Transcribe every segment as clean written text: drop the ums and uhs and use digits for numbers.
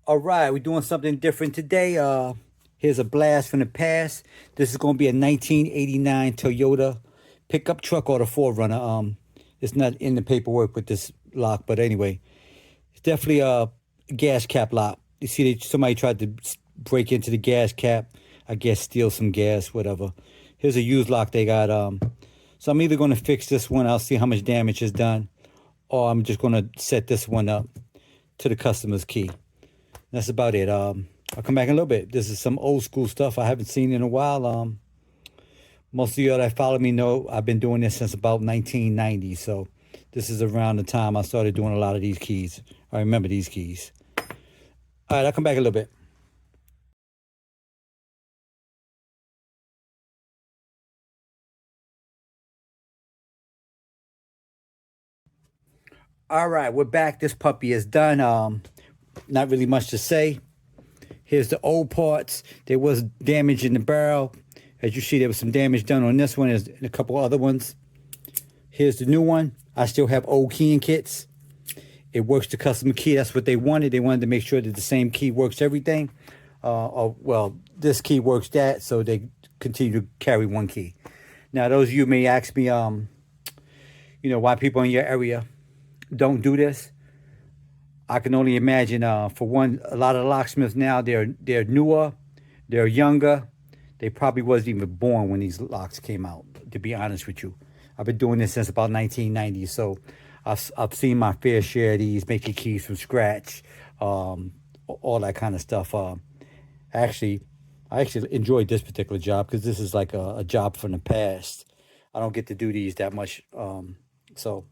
All right, we're doing something different today. Here's a blast from the past. This is going to be a 1989 Toyota pickup truck or the 4Runner. It's not in the paperwork with this lock, but anyway, it's definitely a gas cap lock. You see, somebody tried to break into the gas cap. I guess steal some gas, whatever. Here's a used lock they got. So I'm either going to fix this one. I'll see how much damage is done, or I'm just going to set this one up to the customer's key. That's about it. I'll come back in a little bit. This is some old school stuff I haven't seen in a while. Most of you that follow me know I've been doing this since about 1990. So this is around the time I started doing a lot of these keys. I remember these keys. All right, I'll come back in a little bit. All right, we're back. This puppy is done. Not really much to say. Here's the old parts. There was damage in the barrel. As you see, there was some damage done on this one and a couple other ones. Here's the new one. I still have old keying kits. It works the customer key. That's what they wanted. They wanted to make sure that the same key works everything. Well, this key works that, so they continue to carry one key. Now, those of you may ask me, why people in your area don't do this. I can only imagine. For one, a lot of locksmiths now they're newer, they're younger. They probably wasn't even born when these locks came out. To be honest with you, I've been doing this since about 1990. So I've seen my fair share of these, making keys from scratch, all that kind of stuff. I actually enjoyed this particular job because this is like a job from the past. I don't get to do these that much, so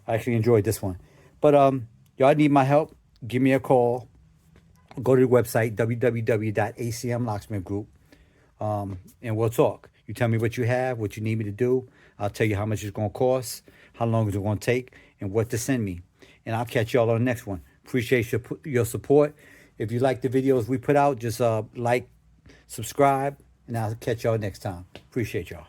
I actually enjoyed this one. But y'all need my help, give me a call. Go to the website, www.acmlocksmithgroup, and we'll talk. You tell me what you have, what you need me to do. I'll tell you how much it's going to cost, how long it's going to take, and what to send me. And I'll catch y'all on the next one. Appreciate your support. If you like the videos we put out, just like, subscribe, and I'll catch y'all next time. Appreciate y'all.